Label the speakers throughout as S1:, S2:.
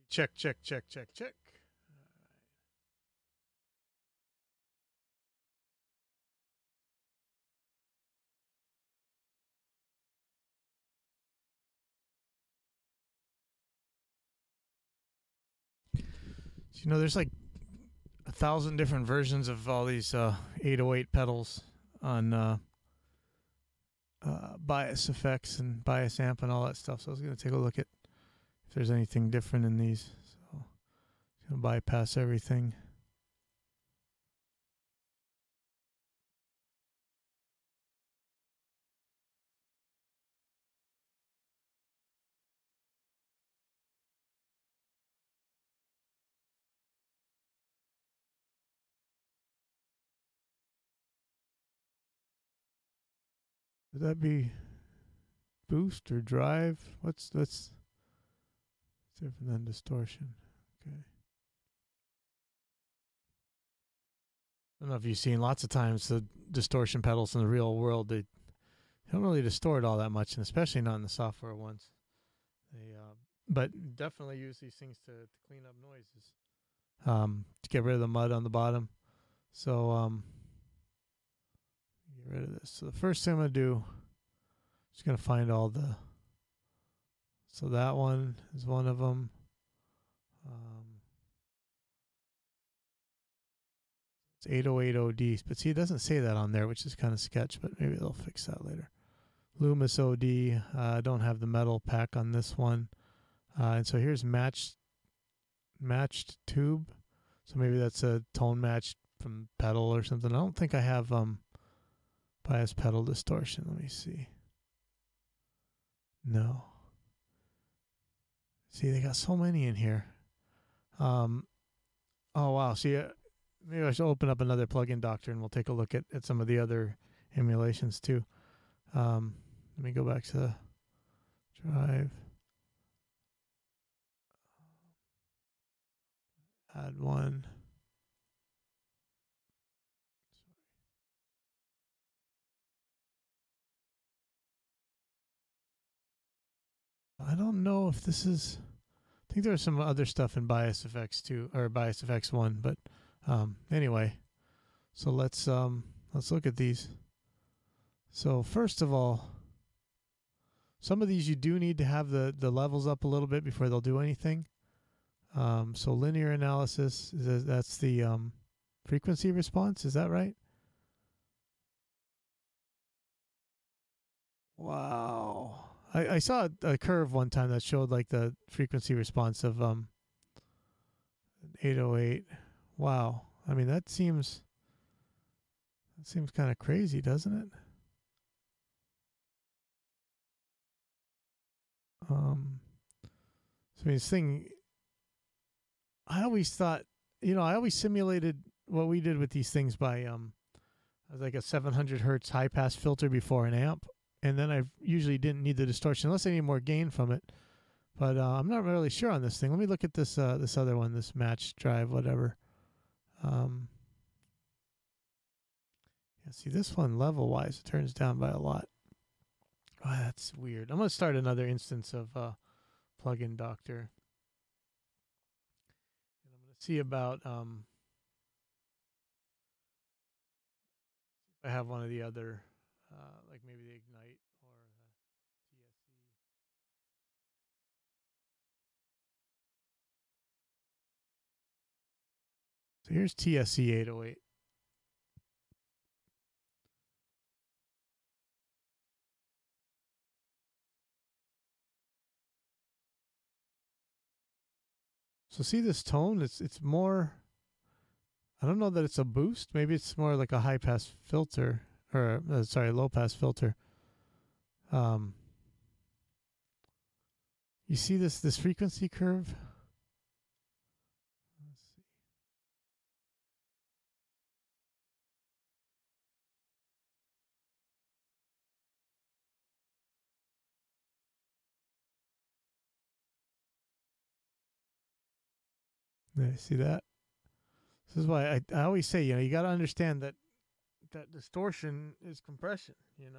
S1: Check, check, check, check, check. You know, there's like 1,000 different versions of all these 808 pedals on bias effects and bias amp and all that stuff. So I was going to take a look at if there's anything different in these. So I'm going to bypass everything. Would that be boost or drive? What's different than distortion? Okay. I don't know if you've seen lots of times the distortion pedals in the real world. They don't really distort all that much, and especially not in the software ones. They, but definitely use these things to clean up noises, to get rid of the mud on the bottom. So get rid of this. So the first thing I'm gonna do, just gonna find all the. So that one is one of them. It's 808 OD, but see, it doesn't say that on there, which is kind of sketch. But maybe they'll fix that later. Loomis OD. I don't have the metal pack on this one, and so here's matched tube. So maybe that's a tone matched from pedal or something. I don't think I have bias pedal distortion. Let me see. No. See, they got so many in here. Oh wow. See, maybe I should open up another plugin doctor and we'll take a look at some of the other emulations too. Let me go back to drive. Add one. I don't know if this is. I think there's some other stuff in Bias FX 2 or Bias FX 1, but anyway. So let's look at these. So first of all, some of these you do need to have the levels up a little bit before they'll do anything. So linear analysis, that's the frequency response. Is that right? Wow. I saw a curve one time that showed like the frequency response of 808. Wow. I mean, that seems kind of crazy, doesn't it? So I mean, this thing, I always thought, I always simulated what we did with these things by like a 700 hertz high pass filter before an amp, and then I usually didn't need the distortion unless I need more gain from it. But I'm not really sure on this thing. Let me look at this this other one, this match drive, whatever. Yeah, see this one level wise, it turns down by a lot. Oh, that's weird. I'm gonna start another instance of plugin doctor, and I'm gonna see about if I have one of the other, like maybe the Ignite or the TSC. So here's TSC 808. So see this tone? It's more. I don't know that it's a boost. Maybe it's more like a high pass filter, or sorry, low pass filter. Um, you see this frequency curve? Let's see. Yeah, see that? This is why I always say, you got to understand that distortion is compression. It's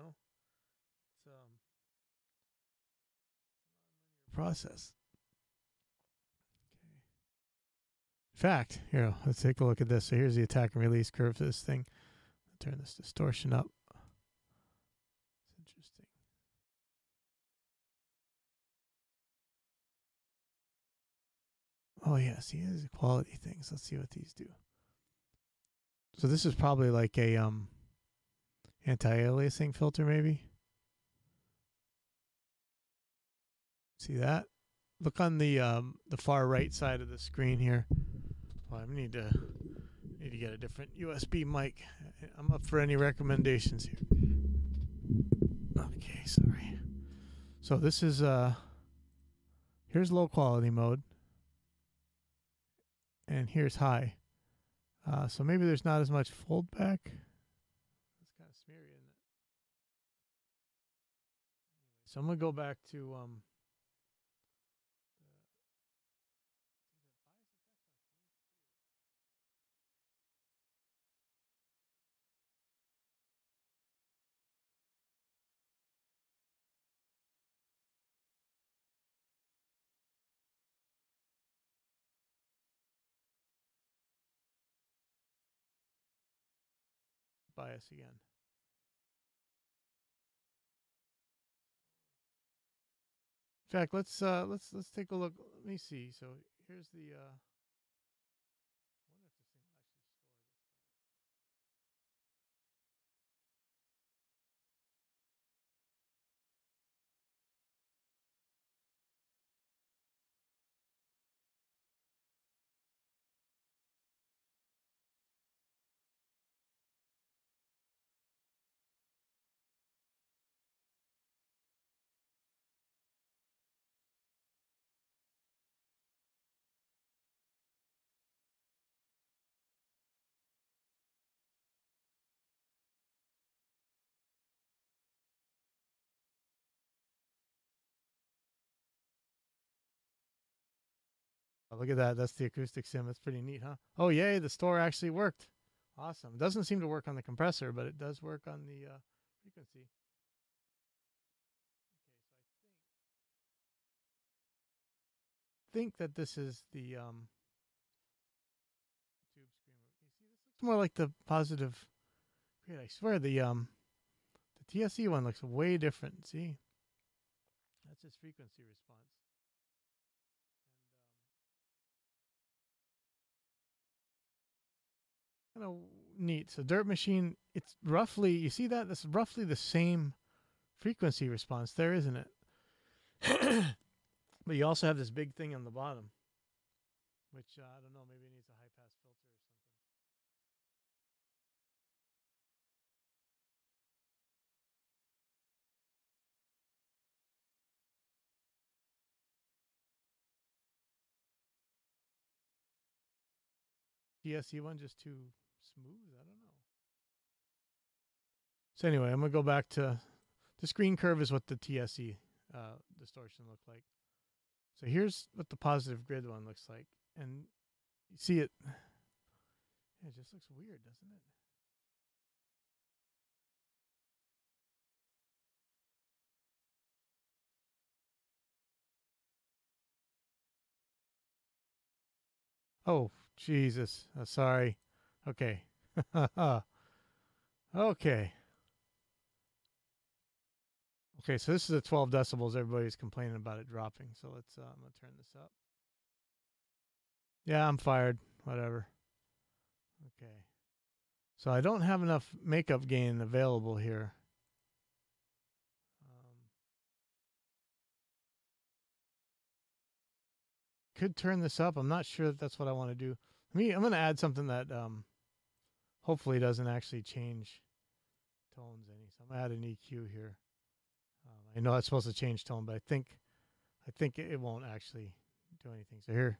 S1: process. fact, here, let's take a look at this. So here's the attack and release curve for this thing. Turn this distortion up. It's interesting. Oh yeah, see, here's the quality things. Let's see what these do. So this is probably like a anti-aliasing filter, maybe. See that? Look on the far right side of the screen here. Well, I need to get a different USB mic. I'm up for any recommendations here. Okay, sorry. So this is here's low quality mode, and here's high. So maybe there's not as much fold back. It's kind of smeary, isn't it? So I'm gonna go back to bias again. In fact, let's take a look. Let me see. So here's the. I wonder if this thing will actually Oh, look at that. That's the acoustic sim. That's pretty neat, huh? Oh, yay. The store actually worked. Awesome. It doesn't seem to work on the compressor, but it does work on the frequency. Think that this is the tube screamer. You see, this looks more like the positive. Great, I swear the TSE one looks way different. See, that's its frequency response. Kind of neat. So Dirt Machine, it's roughly, you see that? That's roughly the same frequency response there, isn't it? But you also have this big thing on the bottom, which I don't know, maybe it needs a high pass filter or something. TSE one just too smooth? I don't know. So anyway, I'm gonna go back to the screen curve is what the TSE distortion looked like. So here's what the positive grid one looks like, and you see it. It just looks weird, doesn't it? Oh Jesus! Sorry. Okay. Okay. Okay. So this is the 12 decibels. Everybody's complaining about it dropping. So let's. I'm gonna turn this up. Yeah, I'm fired. Whatever. Okay. So I don't have enough makeup gain available here. Could turn this up. I'm not sure that that's what I want to do. I'm going to add something that hopefully doesn't actually change tones any. So I'm going to add an EQ here. I know it's supposed to change tone, but I think it won't actually do anything. So here,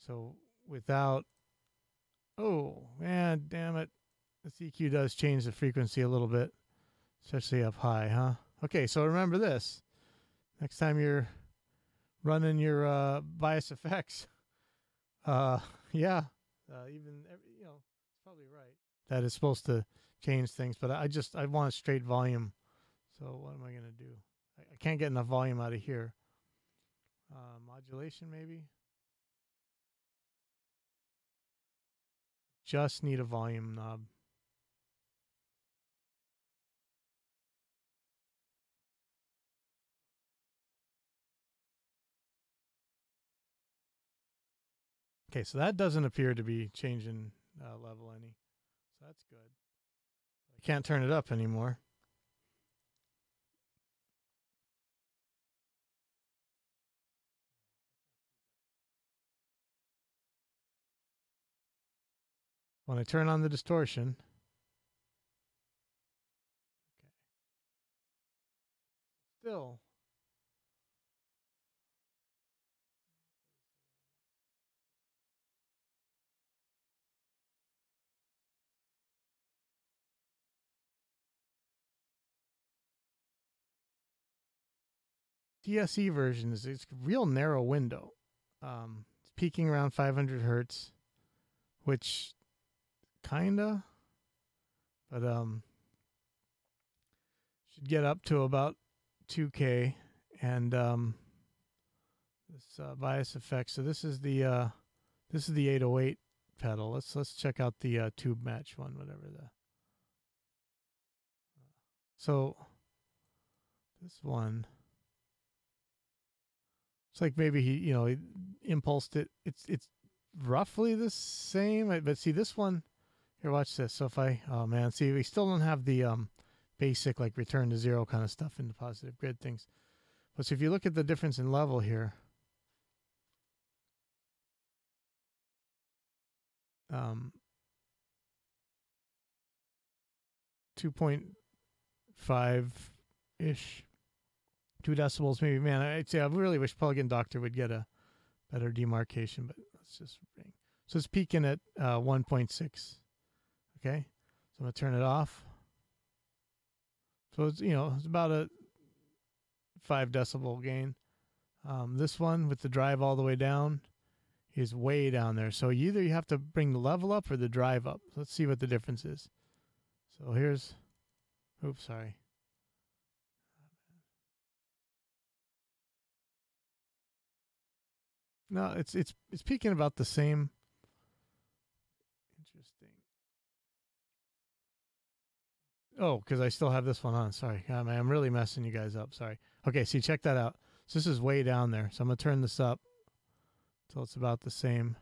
S1: so without, oh man, damn it, this EQ does change the frequency a little bit, especially up high, huh? Okay, so remember this. Next time you're running your bias effects, yeah, even it's probably right that it's supposed to change things, but I want a straight volume. So what am I gonna do? I can't get enough volume out of here. Modulation maybe. just need a volume knob. Okay, so that doesn't appear to be changing level any. So that's good. I can't turn it up anymore. When I turn on the distortion, okay, still TSE version is it's a real narrow window. It's peaking around 500 hertz, which kinda, but should get up to about 2K, and this bias effect. So this is the 808 pedal. Let's check out the tube match one, whatever the. So this one, it's like maybe he impulsed it. It's roughly the same, but see this one here. Watch this. So if oh man, see we still don't have the basic like return to zero kind of stuff in the positive grid things. But so if you look at the difference in level here, 2.5 ish, 2 decibels maybe. Man, I'd say I really wish Plug-in Doctor would get a better demarcation, but let's just ring. So it's peaking at 1.6. Okay, so I'm gonna turn it off. So it's it's about a 5 decibel gain. This one with the drive all the way down is way down there. So either you have to bring the level up or the drive up. Let's see what the difference is. So here's, oops, sorry. No, it's peaking about the same. Interesting. Oh, because I still have this one on. Sorry, I'm really messing you guys up. Sorry. Okay, see, check that out. So this is way down there. So I'm gonna turn this up until it's about the same.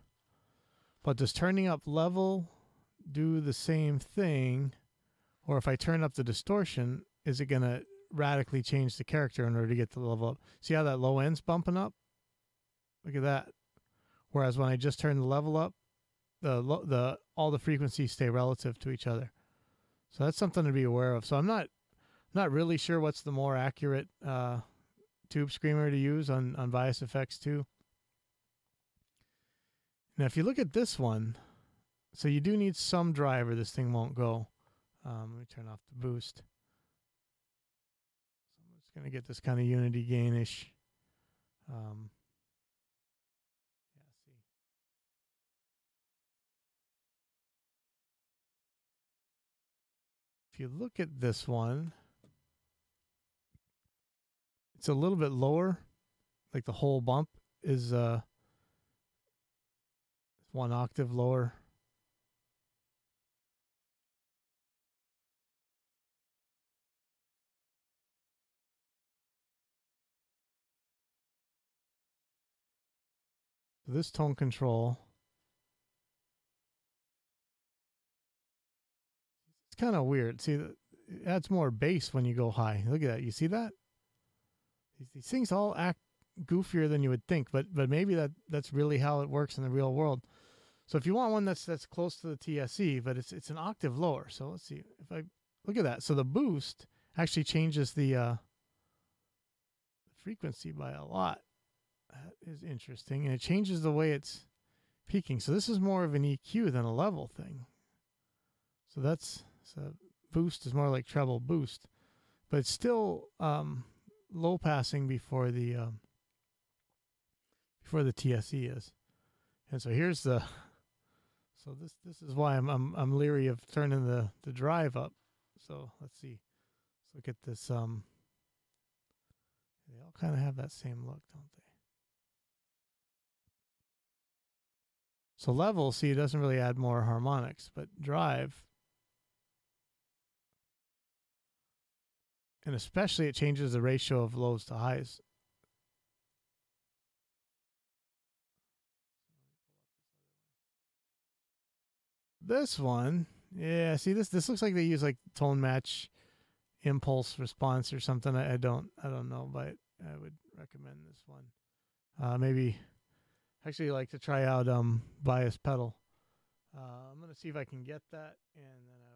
S1: But does turning up level do the same thing? Or if I turn up the distortion, is it going to radically change the character in order to get the level up? See how that low end's bumping up? Look at that. Whereas when I just turn the level up, all the frequencies stay relative to each other. So that's something to be aware of. So I'm not really sure what's the more accurate tube screamer to use on Bias FX2. Now, if you look at this one, so you do need some driver. This thing won't go. Let me turn off the boost. So I'm just going to get this kind of unity gainish. Yeah, see. If you look at this one, it's a little bit lower. Like the whole bump is 1 octave lower. So this tone control, it's kind of weird. See, it adds more bass when you go high. Look at that. You see that? These things all act goofier than you would think, but maybe that's really how it works in the real world. So if you want one that's close to the TSE, but it's an octave lower. So let's see if I look at that. So the boost actually changes the frequency by a lot. That is interesting, and it changes the way it's peaking. So this is more of an EQ than a level thing. So boost is more like treble boost, but it's still low passing before the TSE is. And so here's the. So this is why I'm leery of turning the drive up. So let's see. Let's look at this. They all kind of have that same look, don't they? So level, see, it doesn't really add more harmonics, but drive, and especially it changes the ratio of lows to highs. This one, yeah, see this looks like they use like tone match impulse response or something. I don't know, but I would recommend this one. Maybe actually like to try out bias pedal. I'm gonna see if I can get that, and then